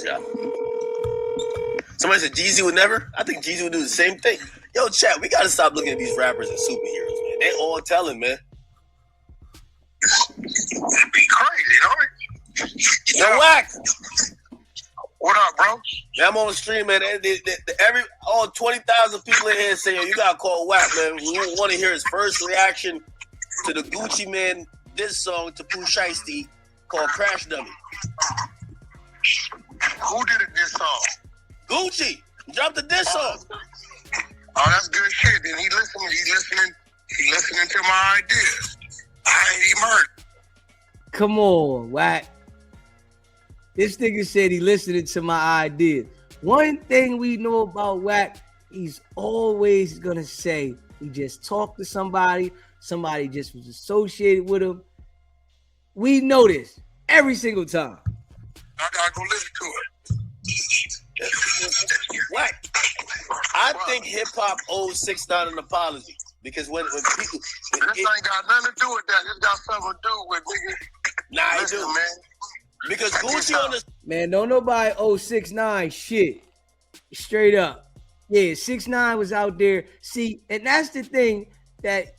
y'all. Somebody said Jeezy would never. I think Jeezy would do the same thing. Yo, chat, we gotta stop looking at these rappers as superheroes, man. They all telling, man. It'd be crazy, don't it? Yo, Wack. What up, bro? Yeah, I'm on the stream, man. All 20,000 people in here saying, you gotta call Wack, man. We want to hear his first reaction to the Gucci Man diss song to Pooh Shiesty called Crash Dummy. Who did it this song? Gucci dropped the diss song. Oh, that's good shit. Then he listening to my ideas. I ain't even heard. Come on, Wack. This nigga said he listening to my ideas. One thing we know about Wack, he's always gonna say he just talked to somebody just was associated with him. We know this every single time. I gotta go listen to it. Wack. I think hip hop owes 6ix9ine an apology because when people, this ain't got nothing to do with that. This got something to do with nigga. Nah, listen, I do, man. Because Gucci on the man, don't nobody owe 6ix9ine shit. Straight up. Yeah, 6ix9ine was out there. See, and that's the thing that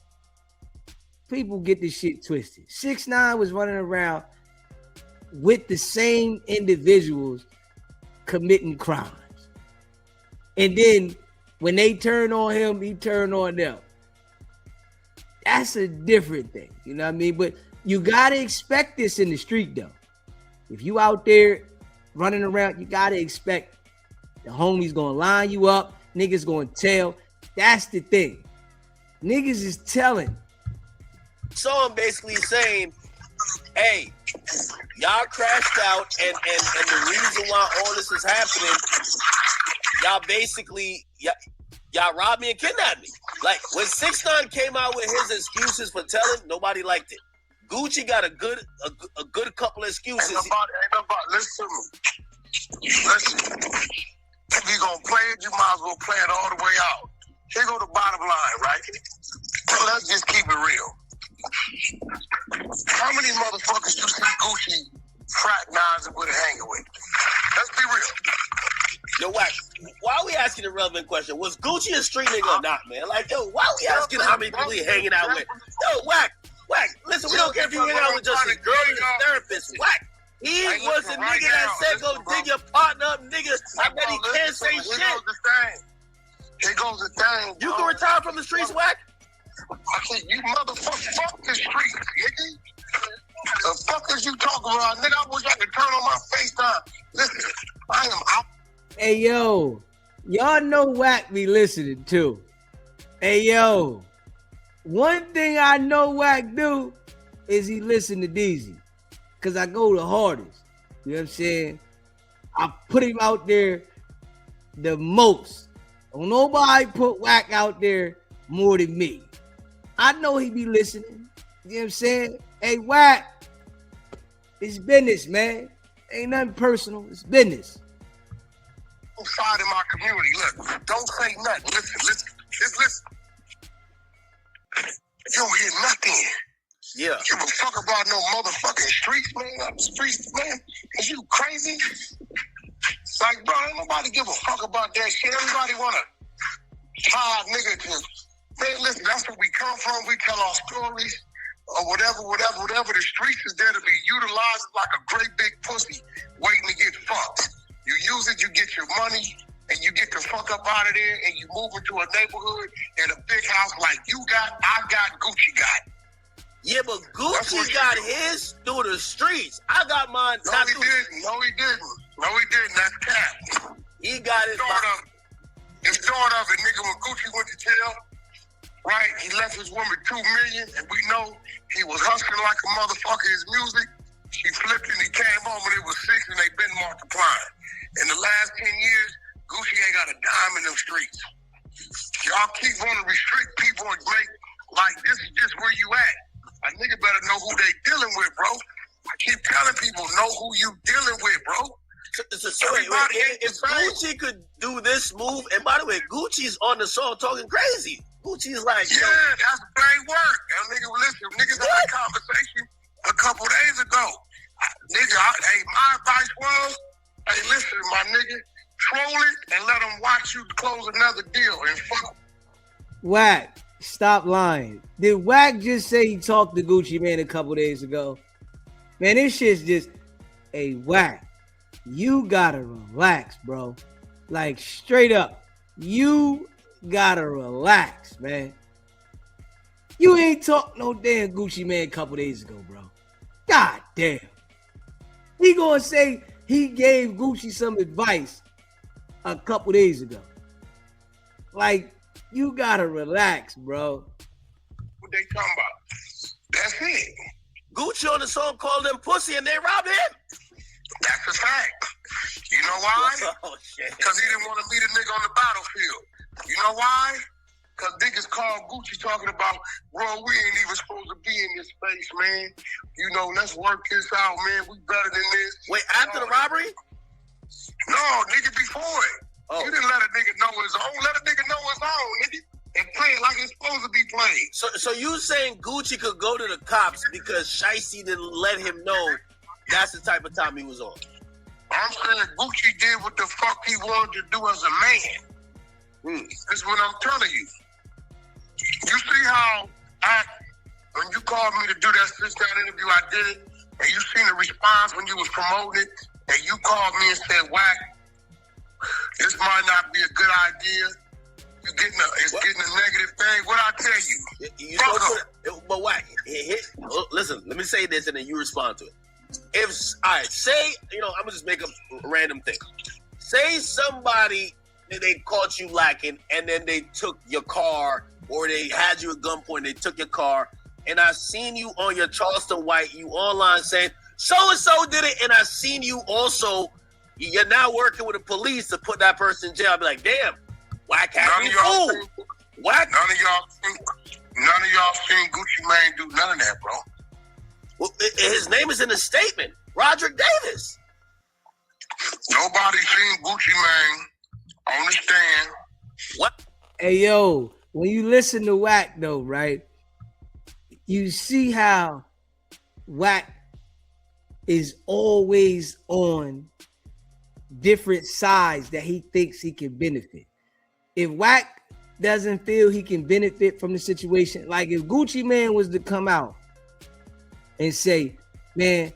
people get this shit twisted. 6ix9ine was running around with the same individuals committing crimes. And then when they turn on him, he turned on them. That's a different thing. You know what I mean? But you got to expect this in the street, though. If you out there running around, you got to expect the homies going to line you up. Niggas going to tell. That's the thing. Niggas is telling. song basically saying, hey, y'all crashed out and the reason why all this is happening, y'all basically, y'all robbed me and kidnapped me. Like, when 6ix9ine came out with his excuses for telling, nobody liked it. Gucci got a good couple of excuses. Ain't nobody, listen to me. Listen. If you gonna play it, you might as well play it all the way out. Here go the bottom line, right? So let's just keep it real. How many motherfuckers you see Gucci fraternizing with and hanging with? Let's be real. Yo, Wack, why are we asking a relevant question? Was Gucci a street nigga or not, man? Like, yo, why are we asking how many people he hanging out with? Yo, Wack, listen, we don't care if you hang out with just a girl and a therapist. Wack, he was the nigga that said go dig your partner up, nigga. I bet he can't say shit. Here goes the thing. You can retire from the streets, Wack? I said, you motherfucker, fuck the streets, nigga. The fuck is you talking about, nigga? I wish I could turn on my FaceTime. Listen, I am out. Hey, yo, y'all know Wack be listening too. Hey, yo, one thing I know Wack do is he listen to Deezy. Because I go the hardest. You know what I'm saying? I put him out there the most. Don't nobody put Wack out there more than me. I know he be listening. You know what I'm saying? Hey, Wack, it's business, man. Ain't nothing personal. It's business. Side in my community. Look, don't say nothing. Listen. Just listen. You don't hear nothing. Yeah. Give a fuck about no motherfucking streets, man. Streets, man. Is you crazy? It's like, bro, ain't nobody give a fuck about that shit. Everybody wanna tie a nigga to. Man, listen, that's where we come from. We tell our stories or whatever. The streets is there to be utilized like a great big pussy waiting to get fucked. You use it, you get your money, and you get the fuck up out of there, and you move into a neighborhood and a big house like you got, I got, Gucci got. Yeah, but Gucci got his through the streets. I got mine. No, he didn't. That's cap. He got it. It's sort of it, nigga. When Gucci went to jail, right? He left his woman $2 million, and we know he was hustling like a motherfucker. His music, she flipped and he came home and it was 6, and they been multiplying. In the last 10 years, Gucci ain't got a dime in them streets. Y'all keep wanting to restrict people and make like this is just where you at. A nigga better know who they dealing with, bro. I keep telling people, know who you dealing with, bro. So if Gucci could do this move, and by the way, Gucci's on the song talking crazy. Gucci's like, yeah, that's great work. That nigga, listen, niggas had a conversation a couple days ago. Nigga, hey, my advice was, Hey, listen, my nigga, troll it and let them watch you close another deal and fuck. Wack, stop lying. Did Wack just say he talked to Gucci Mane a couple days ago? Man, this shit's just, hey, Wack, you gotta relax, bro. Like, straight up, you gotta relax, man. You ain't talk no damn Gucci Mane a couple days ago, bro. God damn. He gonna say he gave Gucci some advice a couple days ago. Like, you gotta relax, bro. What they talking about? That's it. Gucci on the song called them pussy and they robbed him. That's a fact. You know why? Oh, shit. Because he didn't want to meet a nigga on the battlefield. You know why? Because niggas called Gucci talking about, bro, we ain't even supposed to be in this space, man. You know, let's work this out, man. We better than this. Wait, after the robbery? No, nigga, before it. Oh. You didn't let a nigga know his own. Let a nigga know his own, nigga. And play it like it's supposed to be played. So you saying Gucci could go to the cops because Shiesty didn't let him know that's the type of time he was on? I'm saying Gucci did what the fuck he wanted to do as a man. That's what I'm telling you. You see how when you called me to do that sit-down interview, I did it, and you seen the response when you was promoting it, and you called me and said, Wack, this might not be a good idea. It's getting a negative thing. What I tell you? You but Wack, listen, let me say this and then you respond to it. Say, I'm gonna just make a random thing. Say somebody, they caught you lacking and then they took your car or they had you at gunpoint, they took your car, and I seen you on your Charleston White, you online saying, so-and-so did it, and I seen you also, you're now working with the police to put that person in jail. I'll be like, damn, Wack had me fooled. Wack? None of y'all seen Gucci Mane do none of that, bro. Well, his name is in the statement. Roderick Davis. Nobody seen Gucci Mane on the stand. What? Hey, yo, when you listen to Wack, though, right, you see how Wack is always on different sides that he thinks he can benefit. If Wack doesn't feel he can benefit from the situation, like if Gucci Mane was to come out and say, man,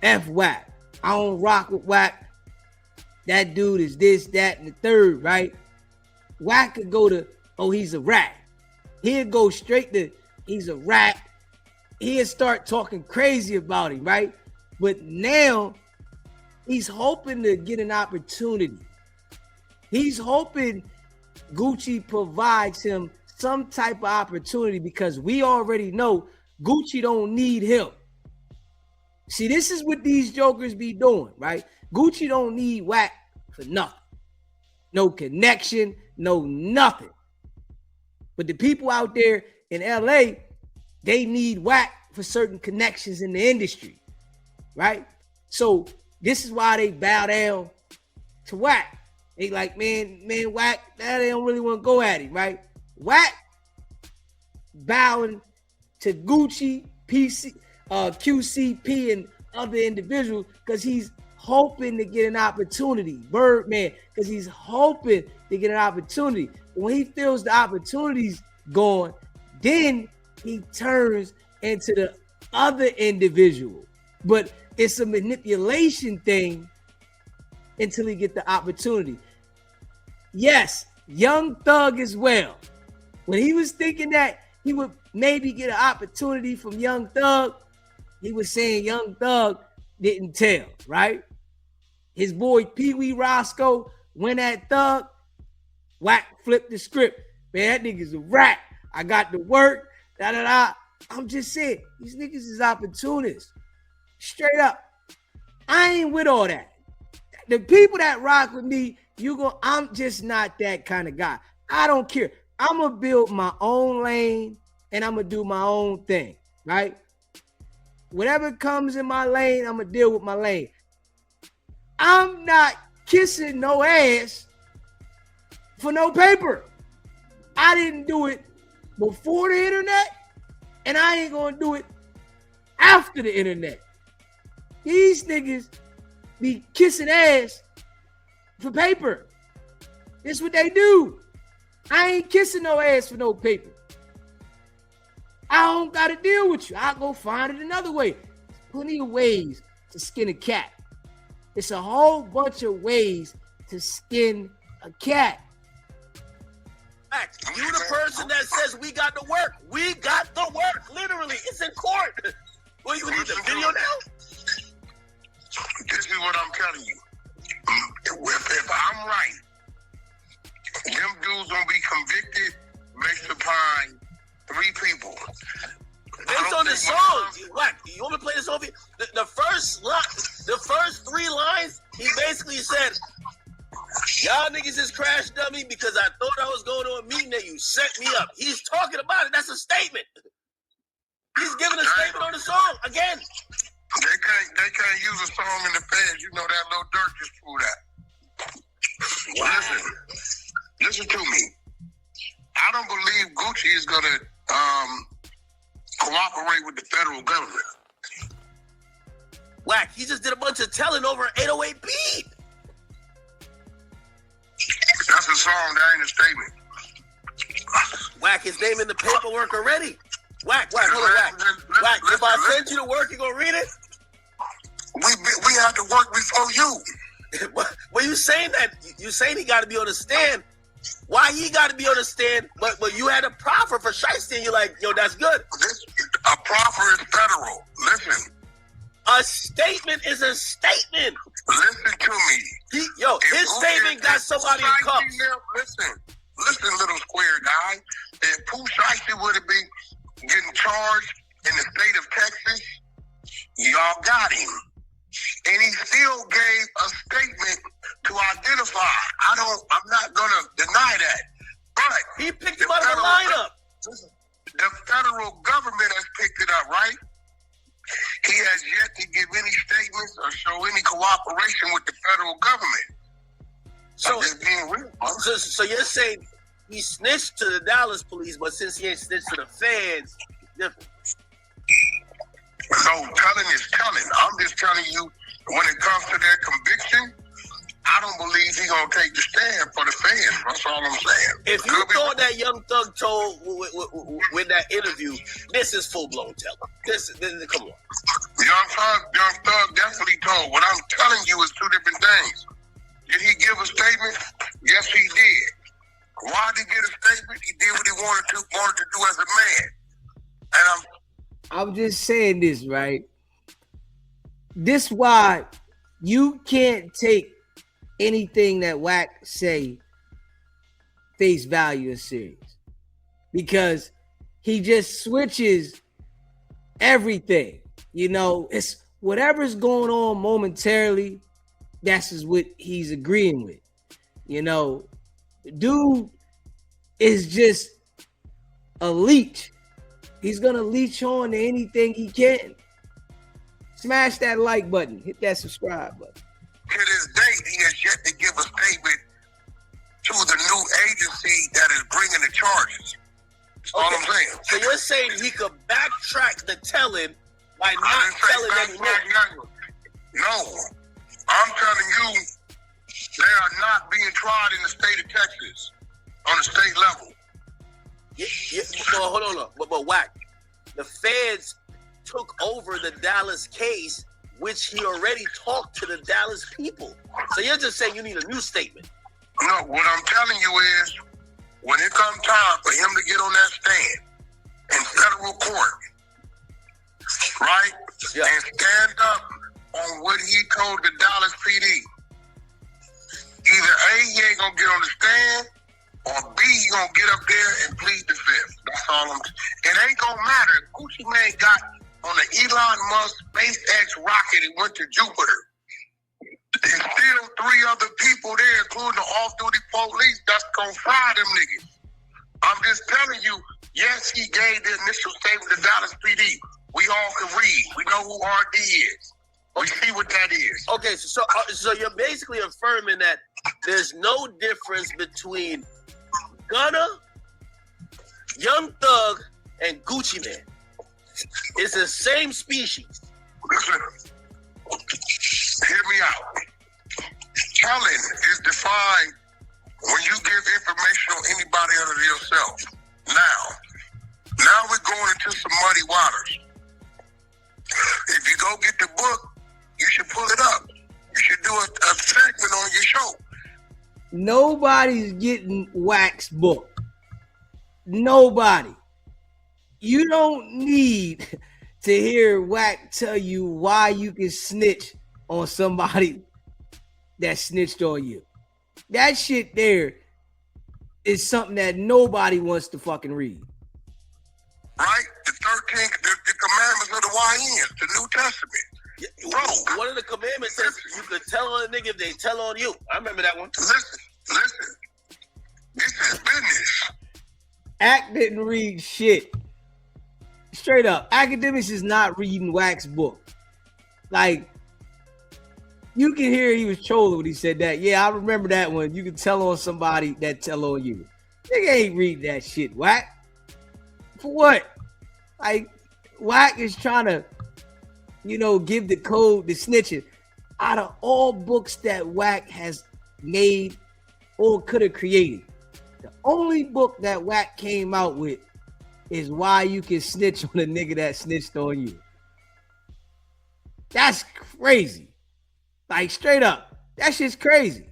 F Wack, I don't rock with Wack, that dude is this, that, and the third, right? Wack could go to, oh, he's a rat. He'd go straight to, he's a rat. He'd start talking crazy about him, right? But now he's hoping to get an opportunity. He's hoping Gucci provides him some type of opportunity because we already know Gucci don't need him. See, this is what these jokers be doing, right? Gucci don't need Wack for nothing. No connection, no nothing. But the people out there in LA, they need Wack for certain connections in the industry, right? So this is why they bow down to Wack. They like, man, Wack, they don't really want to go at him, right? Wack bowing to Gucci, QCP, and other individuals because he's hoping to get an opportunity. Birdman, because he's hoping to get an opportunity. When he feels the opportunity's gone, then he turns into the other individual. But it's a manipulation thing until he get the opportunity. Yes, Young Thug as well. When he was thinking that he would maybe get an opportunity from Young Thug, he was saying Young Thug didn't tell, right? His boy Pee Wee Roscoe went at Thug. Wack flipped the script. Man, that nigga's a rat. I got to work. Da-da-da. I'm just saying, these niggas is opportunists. Straight up. I ain't with all that. The people that rock with me, I'm just not that kind of guy. I don't care. I'm going to build my own lane and I'm going to do my own thing, right? Whatever comes in my lane, I'm going to deal with my lane. I'm not kissing no ass for no paper. I didn't do it before the internet, and I ain't going to do it after the internet. These niggas be kissing ass for paper. That's what they do. I ain't kissing no ass for no paper. I don't got to deal with you. I'll go find it another way. Plenty of ways to skin a cat. It's a whole bunch of ways to skin a cat. You the person that says we got the work. We got the work. Literally, it's in court. Well, you need the video now? This is what I'm telling you. If I'm right, them dudes gonna be convicted based upon 3 people. Based on the song, Wack, you want me to play this over? The first 3 lines, he basically said, "Y'all niggas is crash dummy because I thought I was going to a meeting and you set me up." He's talking about it. That's a statement. He's giving a statement on the song again. They can't use a song in the feds. You know that Lil Durk just proved that. Wow. Listen to me. I don't believe Gucci is gonna cooperate with the federal government. Wack, he just did a bunch of telling over an 808 beat. That's a song, that ain't a statement. Wack, his name in the paperwork already. Wack, hold on, Wack. If I send you the work, you gonna read it? We have to work before you. Well, you saying that? You saying he got to be on the stand? Why he got to be on the stand? But you had a proffer for Shiesty, and you're like, yo, that's good. A proffer is federal. Listen. A statement is a statement. Listen to me. His statement got somebody in cuffs. Listen, little square guy. If Pooh Shiesty would have been getting charged in the state of Texas, y'all got him. And he still gave a statement to identify. I'm not gonna deny that. But he picked him out of the lineup. The federal government has picked it up, right? He has yet to give any statements or show any cooperation with the federal government. So you're saying he snitched to the Dallas police, but since he ain't snitched to the feds, different. So telling is telling. I'm just telling you, when it comes to their conviction, I don't believe he's gonna take the stand for the fans. That's all I'm saying. If you thought that Young Thug told with that interview, this is full blown telling. This come on. Young Thug definitely told. What I'm telling you is 2 different things. Did he give a statement? Yes, he did. Why did he get a statement? He did what he wanted to do as a man. And I'm just saying this, right? This why you can't take anything that Wack say face value is serious, because he just switches everything. It's whatever's going on momentarily. That's just what he's agreeing with. Dude is just a leech. He's gonna leech on to anything he can. Smash that like button. Hit that subscribe button. To this date, he has yet to give a statement to the new agency that is bringing the charges. That's all I'm saying. So you're saying he could backtrack the telling by not telling anymore? No. I'm telling you, they are not being tried in the state of Texas on the state level. Hold on. But Wack, the feds took over the Dallas case, which he already talked to the Dallas people. So you're just saying you need a new statement. No, what I'm telling you is, when it comes time for him to get on that stand in federal court, right, and stand up on what he told the Dallas PD, either A, he ain't gonna get on the stand, or B, he gonna get up there and plead the fifth. That's all it ain't gonna matter. Gucci Mane got on the Elon Musk SpaceX rocket and went to Jupiter. There's still 3 other people there, including the off-duty police, that's gonna fry them niggas. I'm just telling you, yes, he gave the initial statement to Dallas PD. We all can read. We know who RD is. We see what that is. Okay, so you're basically affirming that there's no difference between Gunna, Young Thug, and Gucci Mane. It's the same species. Listen, Hear me out. Telling is defined when you give information on anybody other than yourself. Now we're going into some muddy waters. If you go get the book, you should pull it up. You should do a segment on your show. Nobody's getting Wack's book. Nobody. You don't need to hear Wack tell you why you can snitch on somebody that snitched on you. That shit there is something that nobody wants to fucking read. Right? The 13, the commandments of the YNs, the New Testament. Bro, one of the commandments says you could tell on a nigga if they tell on you. I remember that one. Listen. This is business. Ack didn't read shit. Straight up. Academics is not reading Wack's book. Like, you can hear he was trolling when he said that. Yeah, I remember that one. You can tell on somebody that tell on you. Nigga ain't reading that shit, Wack. For what? Like, Wack is trying to, give the code to snitching. Out of all books that Wack has made or could have created, the only book that Wack came out with is Why You Can Snitch on a Nigga That Snitched on You. That's crazy. Like, straight up. That shit's crazy.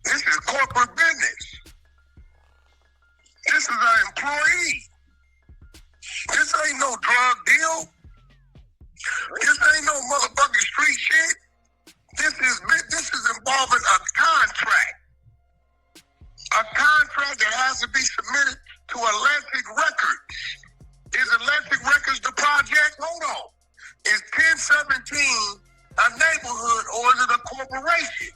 This is corporate business. This is an employee. This ain't no drug deal. This ain't no motherfucking street shit. This is involving a contract. A contract that has to be submitted to Atlantic Records. Is Atlantic Records the project? Hold on. Is 1017 a neighborhood or is it a corporation?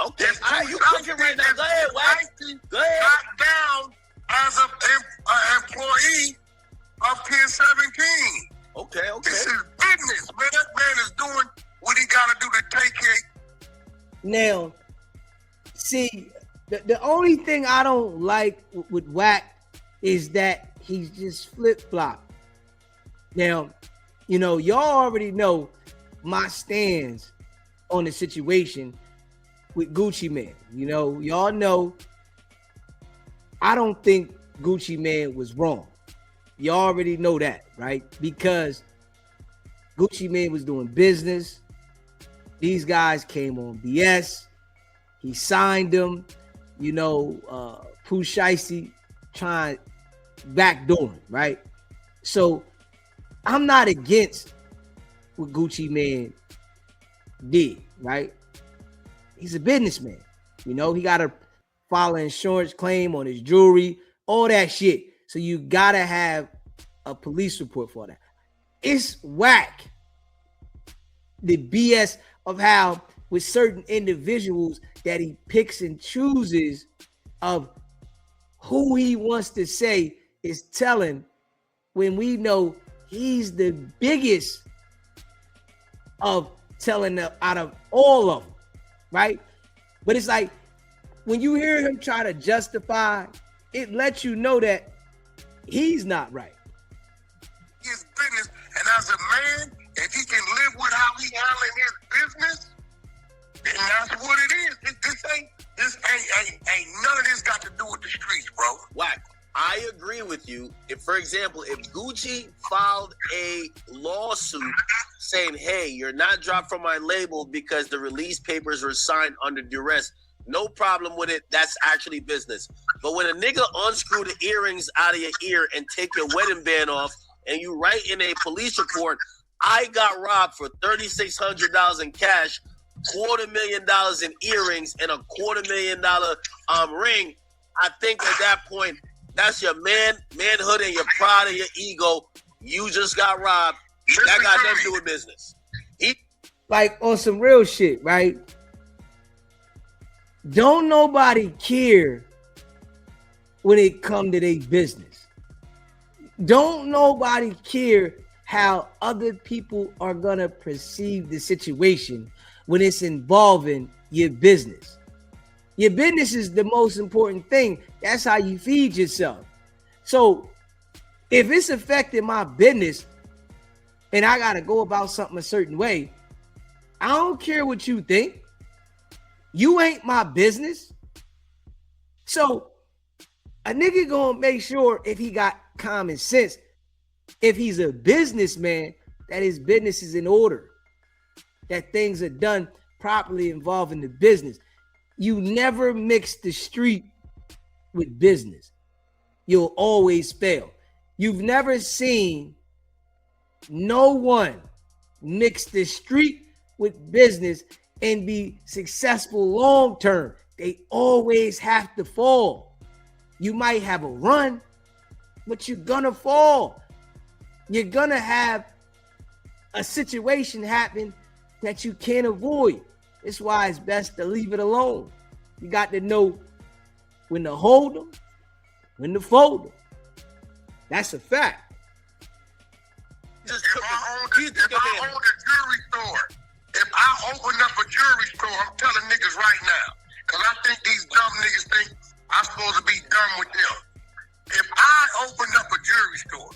Okay, you cooking right now. Go ahead, Wack. Go ahead. Got down as an employee of 1017. Okay. This is business, man. That man is doing what he got to do to take care. Now, see, the only thing I don't like with Wack is that he's just flip-flop. Now, y'all already know my stance on the situation with Gucci Mane. Y'all know I don't think Gucci Mane was wrong. You already know that, right? Because Gucci Mane was doing business. These guys came on BS. He signed them. Pooh Shiesty trying backdoor him, right? So I'm not against what Gucci Mane did, right? He's a businessman. He got to file an insurance claim on his jewelry, all that shit. So you got to have a police report for that. It's Wack. The BS of how with certain individuals that he picks and chooses of who he wants to say is telling, when we know he's the biggest of telling out of all of them, right? But it's like when you hear him try to justify, it lets you know that he's not right. His business, and as a man, if he can live with how he handling his business, then that's what it is. This ain't none of this got to do with the streets, bro. Wack, I agree with you. If, for example, if Gucci filed a lawsuit saying, hey, you're not dropped from my label because the release papers were signed under duress, no problem with it. That's actually business. But when a nigga unscrew the earrings out of your ear and take your wedding band off, and you write in a police report, I got robbed for $3,600 in cash, $250,000 in earrings, and $250,000 ring, I think at that point, that's your manhood and your pride and your ego. You just got robbed. That got nothing to do with business. Like on some real shit, right? Don't nobody care when it come to their business. Don't nobody care how other people are gonna perceive the situation when it's involving your business. Your business is the most important thing. That's how you feed yourself. So if it's affecting my business and I gotta go about something a certain way, I don't care what you think. You ain't my business. So a nigga gonna make sure if he got common sense, if he's a businessman, that his business is in order, that things are done properly involving the business. You never mix the street with business. You'll always fail. You've never seen no one mix the street with business and be successful long term. They always have to fall. You might have a run, but you're gonna fall. You're gonna have a situation happen that you can't avoid. That's why it's best to leave it alone. You got to know when to hold them, when to fold them. That's a fact. If I owned a jewelry store, if I open up a jewelry store, I'm telling niggas right now, because I think these dumb niggas think I'm supposed to be done with them. If I opened up a jewelry store,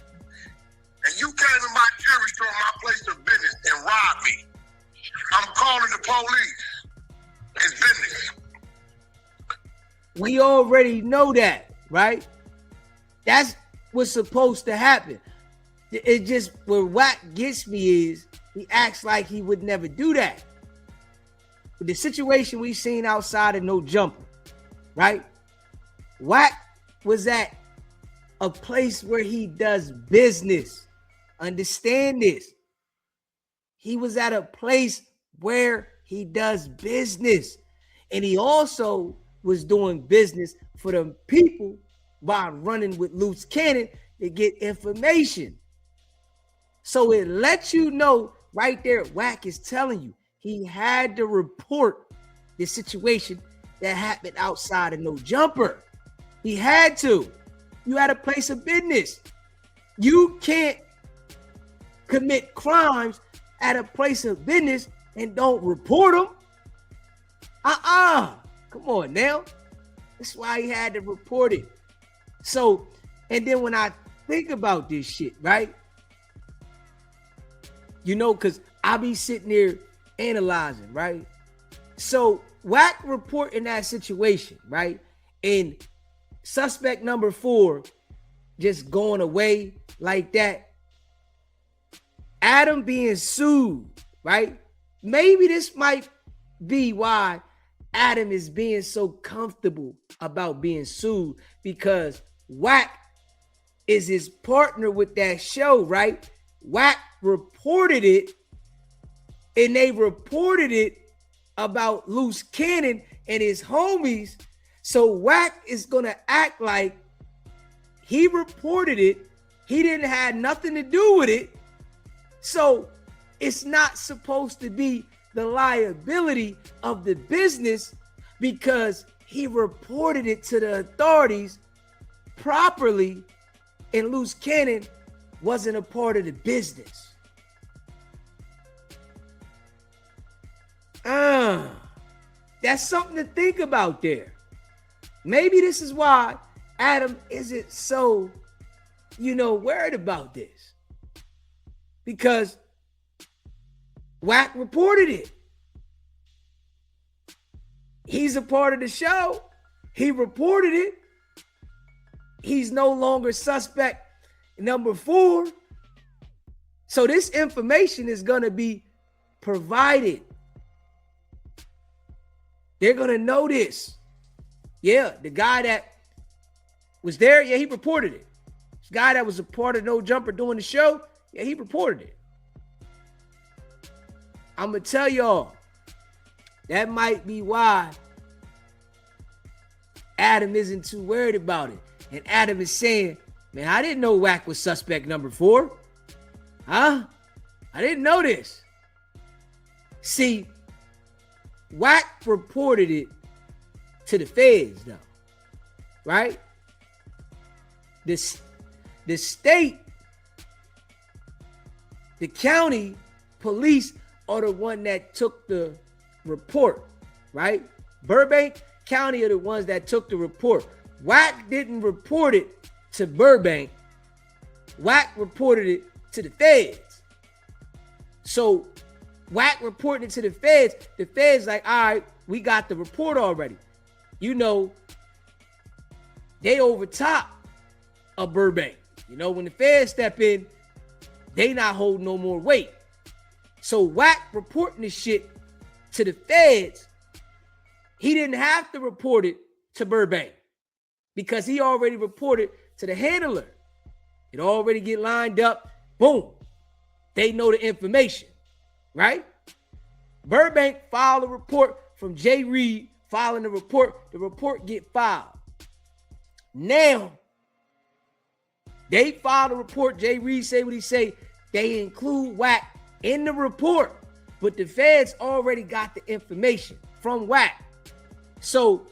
and you came to my jewelry store, my place of business, and robbed me, I'm calling the police. It's business. We already know that, right? That's what's supposed to happen. It just, where Wack gets me is he acts like he would never do that. But the situation we seen outside of No Jumper, right? Wack was at a place where he does business. Understand this. He was at a place where he does business. And he also was doing business for them people by running with loose cannon to get information. So it lets you know right there, Wack is telling you he had to report the situation that happened outside of No Jumper. He had to. You had a place of business. You can't commit crimes at a place of business and don't report them. Come on now. That's why he had to report it. So, and then when I think about this shit, right? You know, because I be sitting there analyzing, right? So Wack reporting that situation, right? And suspect number 4 just going away like that. Adam being sued, right? Maybe this might be why Adam is being so comfortable about being sued, because Wack is his partner with that show, right? Wack reported it, and they reported it about Loose Cannon and his homies. So Wack is gonna act like he reported it. He didn't have nothing to do with it. So it's not supposed to be the liability of the business because he reported it to the authorities properly, and Loose Cannon wasn't a part of the business. That's something to think about there. Maybe this is why Adam isn't so, worried about this. Because Wack reported it. He's a part of the show. He reported it. He's no longer suspect number 4. So this information is going to be provided. They're going to know this. Yeah, the guy that was there, yeah, he reported it. This guy that was a part of No Jumper doing the show, yeah, he reported it. I'm going to tell y'all, that might be why Adam isn't too worried about it. And Adam is saying, man, I didn't know Wack was suspect number 4. Huh? I didn't know this. See, Wack reported it to the feds, though. Right? The state, the county police are the one that took the report, right? Burbank County are the ones that took the report. Wack didn't report it to Burbank. Wack reported it to the feds. So Wack reporting it to the feds like, all right, we got the report already. You know, they over top of Burbank. You know, when the feds step in, they not holding no more weight. So Wack reporting this shit to the feds, he didn't have to report it to Burbank because he already reported to the handler. It already get lined up. Boom. They know the information, right? Burbank filed a report from Jay Reed filing the report. The report get filed. Now, they filed a report. Jay Reed say what he say. They include Wack in the report, but the feds already got the information from Wack. So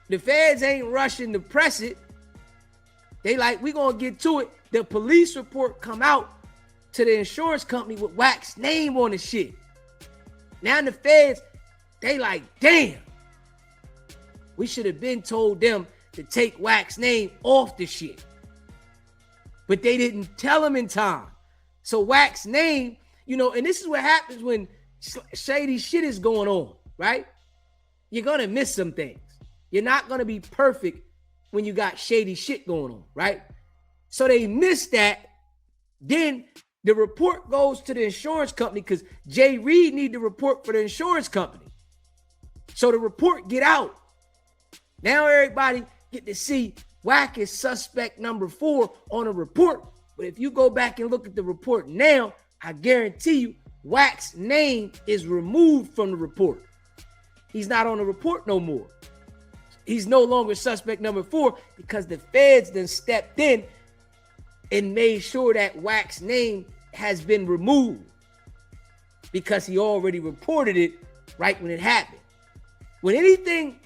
the feds ain't rushing to press it. They like, we gonna get to it. The police report come out to the insurance company with Wack's name on the shit. Now the feds, they like, damn. We should have been told them to take Wack's name off the shit. But they didn't tell him in time. So Wack's name, you know, and this is what happens when shady shit is going on, right? You're gonna miss some things. You're not gonna be perfect when you got shady shit going on, right? So they missed that. Then the report goes to the insurance company because Jay Reed need the report for the insurance company. So the report get out. Now everybody get to see Wack is suspect number 4 on a report. But if you go back and look at the report now, I guarantee you Wack's name is removed from the report. He's not on the report no more. He's no longer suspect number 4 because the feds then stepped in and made sure that Wack's name has been removed because he already reported it right when it happened. When anything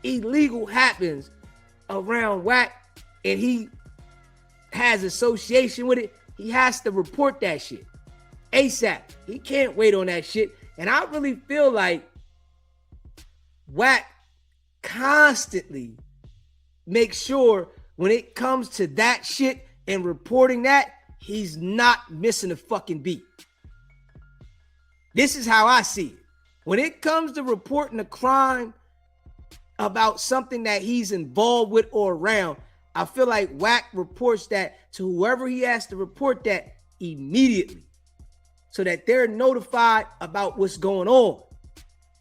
illegal happens around Wack and he has association with it, he has to report that shit ASAP. He can't wait on that shit. And I really feel like Wack constantly makes sure when it comes to that shit and reporting that, he's not missing a fucking beat. This is how I see it. When it comes to reporting a crime about something that he's involved with or around, I feel like Wack reports that to whoever he has to report that immediately so that they're notified about what's going on.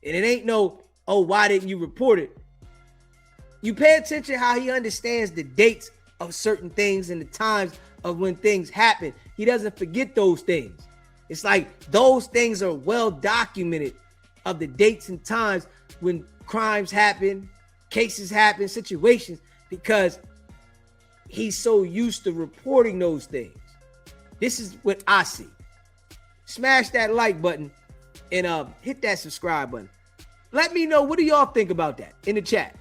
And it ain't no, oh, why didn't you report it? You pay attention how he understands the dates of certain things and the times of when things happen. He doesn't forget those things. It's like those things are well documented of the dates and times when crimes happen, cases happen, situations, because he's so used to reporting those things. This is what I see. Smash that like button and hit that subscribe button. Let me know, what do y'all think about that in the chat?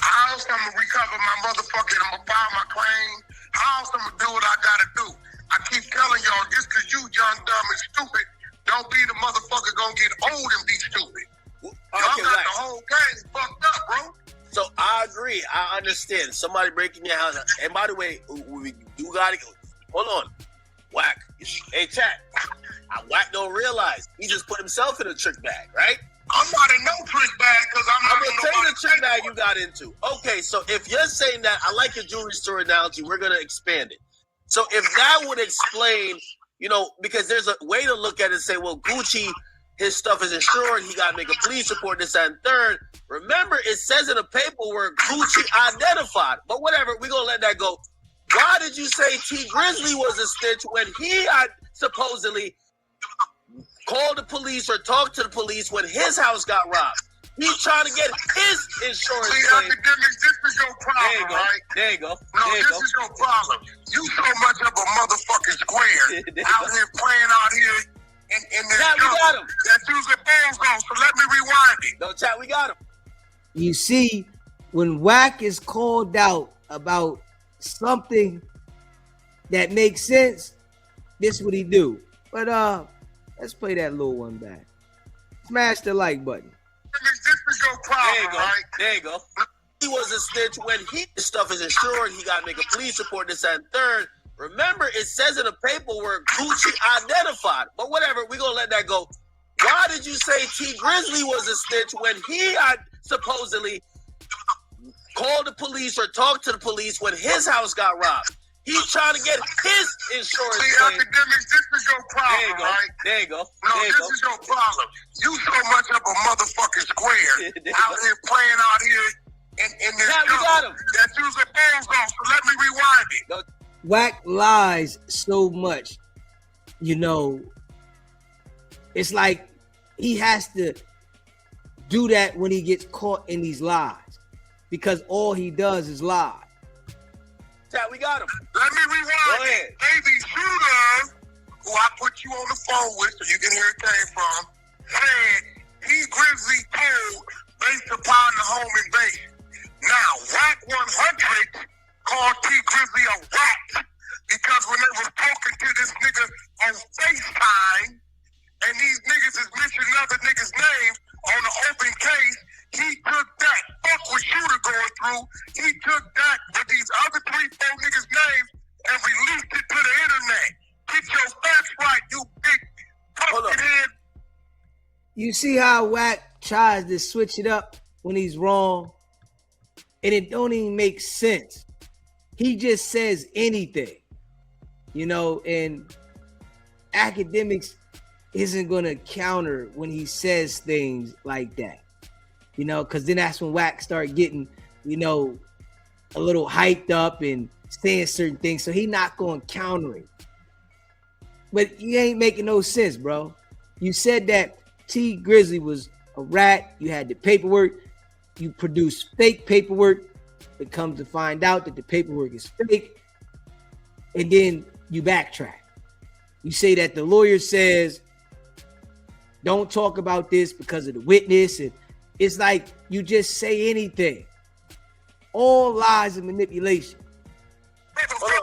How else I'm gonna recover my motherfucking, I'm gonna file my claim? How else I'm gonna do what I gotta do? I keep telling y'all, just cause you young, dumb, and stupid, don't be the motherfucker gonna get old and be stupid. Y'all got the whole game fucked up, bro. So I agree. I understand. Somebody breaking your house. And by the way, we do gotta go. Hold on. Wack. Hey, chat. Wack don't realize he just put himself in a trick bag, right? I'm not in no trick bag because I'm gonna tell you the trick bag you got into. Okay, so if you're saying that, I like your jewelry store analogy. We're gonna expand it. So if that would explain, you know, because there's a way to look at it and say, well, Gucci, his stuff is insured. He got to make a police report, this, and third. Remember, it says in the paperwork, Gucci identified. But whatever, we're going to let that go. Why did you say T Grizzly was a snitch when he supposedly called the police or talked to the police when his house got robbed? He's trying to get his insurance claim. Academics, this is your problem, right? There you go. No, this is your problem. You so much of a motherfucking square out here playing out here in this chat, we got him. That's using balls on, so let me rewind it. No, chat, we got him. You see, when Wack is called out about something that makes sense, this is what he do. But let's play that little one back. Smash the like button. This is your problem, right? There you go. He was a snitch when his stuff is insured. He got to make a police report, this, and third. Remember, it says in the paperwork Gucci identified. But whatever, we're going to let that go. Why did you say T Grizzly was a snitch when he supposedly called the police or talked to the police when his house got robbed? He's trying to get his insurance. See, academics, this is your problem, right? There you go. No, this is your problem. You so much of a motherfucking square out here playing out here in this jungle that you's a bozo. So let me rewind it. Wack lies so much, you know. It's like he has to do that when he gets caught in these lies, because all he does is lie. Chat, we got him. Let me rewind it. Baby Shooter, who I put you on the phone with so you can hear it came from, said T Grizzly told based upon the home invasion. Now, Wack 100 called T Grizzly a rat because when they was talking to this nigga on FaceTime, and these niggas is mentioning other niggas' names on the open case, he took that. Fuck what Shooter going through. He took that with these other 3-4 niggas' names and released it to the internet. Get your facts right, you big pumpkin head. You see how Wack tries to switch it up when he's wrong, and it don't even make sense. He just says anything, you know, and academics isn't gonna counter when he says things like that, you know, because then that's when Wack start getting, you know, a little hyped up and saying certain things. So he not gonna counter it. But you ain't making no sense, bro. You said that T Grizzly was a rat. You had the paperwork. You produced fake paperwork. It comes to find out that the paperwork is fake, and then you backtrack. You say that the lawyer says, don't talk about this because of the witness. And it's like you just say anything. All lies and manipulation. Wait, but Wack,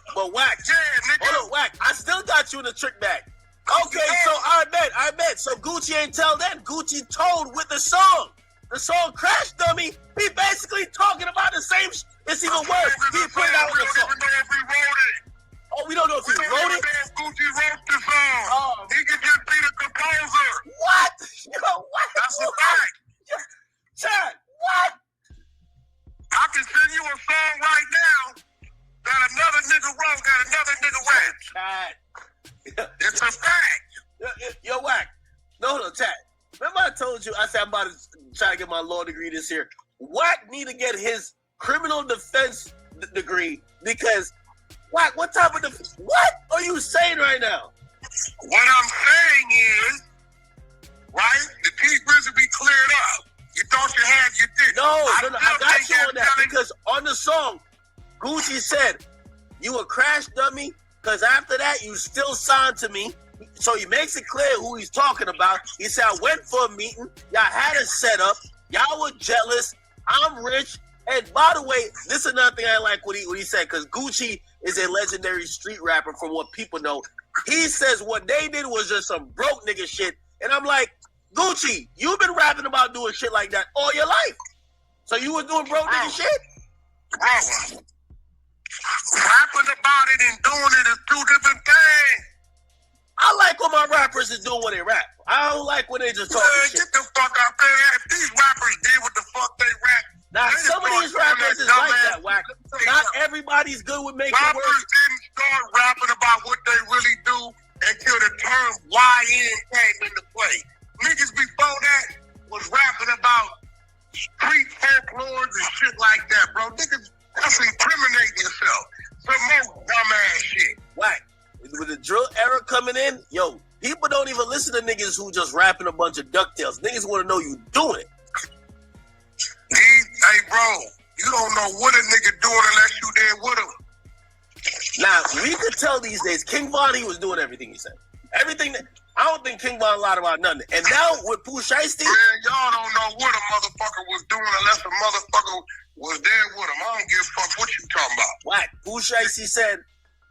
hold on, Wack. I still got you in the trick bag. Okay, so I bet. So Gucci ain't tell them. Gucci told with the song. The song Crash Dummy, he basically talking about the same it's even worse. He put it out in the song. Oh, we don't know if he wrote it? Gucci wrote the song. Oh. He could just be the composer. What? Yo, what? That's a fact. Chad, what? I can send you a song right now that another nigga wrote, that another nigga read. Chad. It's a fact. Yo, Wack. No, Chad. Remember I told you, I said I'm about to try to get my law degree this year. Wack need to get his criminal defense degree because Wack, what type of what are you saying right now? What I'm saying is, right, the T Grizzly be cleared up. You thought you had, you did. No, I got you on that because on the song, Gucci said, you a crash dummy because after that, you still signed to me. So he makes it clear who he's talking about. He said, I went for a meeting. Y'all had a setup. Y'all were jealous. I'm rich. And by the way, this is another thing I like what he said, because Gucci is a legendary street rapper from what people know. He says what they did was just some broke nigga shit. And I'm like, Gucci, you've been rapping about doing shit like that all your life. So you were doing broke nigga shit? Bro, rapping about it and doing it is two different things. I like when my rappers is doing what they rap. I don't like when they just talking shit. Get the fuck out there. If these rappers did what the fuck they rap, now some of these rappers is like that, Wack. Not everybody's good with making rappers words. didn't start rapping about what they really do until the term YN came into play. Niggas before that was rapping about street folklore and shit like that, bro. Niggas, that's incriminating yourself. Some more dumbass shit. Wack. With the drill era coming in, yo, people don't even listen to niggas who just rapping a bunch of DuckTales. Niggas want to know you doing it. Hey, bro, you don't know what a nigga doing unless you there with him. Now, we could tell these days, King Von, he was doing everything he said. Everything that, I don't think King Von lied about nothing. And now with Pooh Shiesty, man, y'all don't know what a motherfucker was doing unless a motherfucker was there with him. I don't give a fuck what you talking about. Wack, Pooh Shiesty said,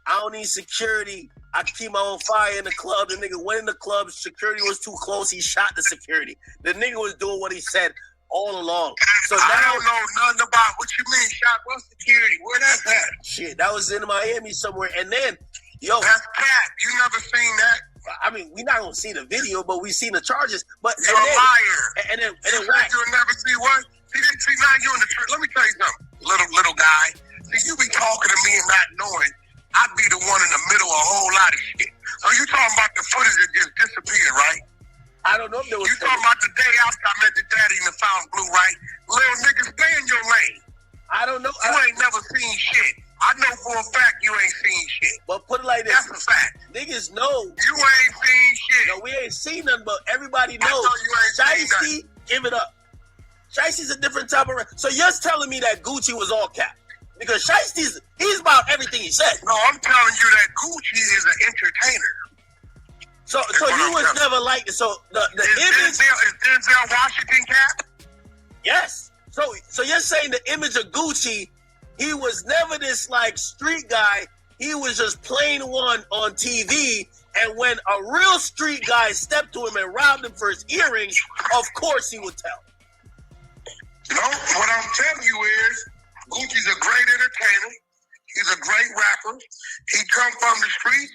I don't need security. I can keep my own fire in the club. The nigga went in the club. Security was too close. He shot the security. The nigga was doing what he said. all along. So I now, don't know nothing about what you mean, shot. What security? Where that's at? shit, that was in Miami somewhere. And then, yo, That's cap. You never seen that? I mean, we not gonna see the video, but we seen the charges. But You're a liar. And then You Wack. you'll never see what? See, now you in the truth. Let me tell you something, little guy. See, you be talking to me and not knowing I'd be the one in the middle of a whole lot of shit. So you talking about the footage that just disappeared, right? I don't know if there was. You talking about the day after I met the daddy in the Fountain Blue, right? Little nigga, stay in your lane. I don't know. You ain't never seen shit. I know for a fact you ain't seen shit. But put it like this: That's a fact. niggas know. You ain't seen shit. No, we ain't seen nothing, but everybody I knows. know you ain't seen Shiesty, give it up. Shiesty's a different type of. So you're telling me that Gucci was all cap? Because Shiesty's he's about everything he said. No, I'm telling you that Gucci is an entertainer. So you was never like it. So the image. Is Denzel Washington cap? Yes. So you're saying the image of Gucci, he was never this like street guy. He was just plain one on TV. And when a real street guy stepped to him and robbed him for his earrings, of course he would tell. No, what I'm telling you is Gucci's a great entertainer. He's a great rapper. He come from the streets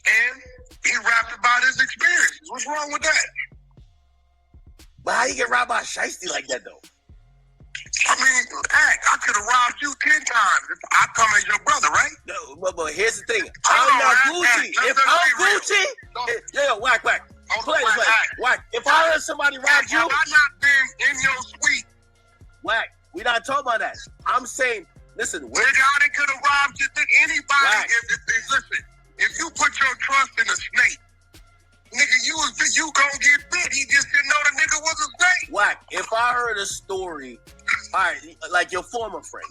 and he rapped about his experiences. What's wrong with that? But how you get robbed by Shiesty like that though? I mean, heck, I could have robbed you 10 times if I come as your brother, right? No, but here's the thing. Hold I'm on, not Wack, Gucci. Wack. If Let's I'm be real. Gucci, No. Wack. Play this, Wack. If I heard somebody rob you, Have I not been in your suite? Wack, we not talking about that. I'm saying, listen, Nigga, I could have robbed you. Anybody, Wack. listen, if you put your trust in a snake, nigga, you gonna get bit. He just didn't know the nigga was a snake. Wack, if I heard a story, all right, like your former friend.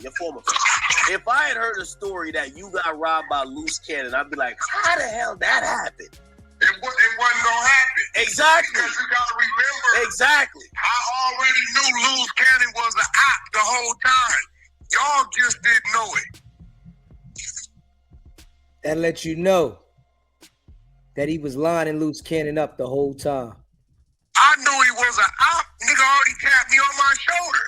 If I had heard a story that you got robbed by loose cannon, I'd be like, how the hell that happened? It wasn't gonna happen. Exactly. Because you gotta remember, Exactly. I already knew Loose Cannon was an op the whole time. Y'all just didn't know it. That lets you know that he was lining Loose Cannon up the whole time. I knew he was an op. Nigga already tapped me on my shoulder.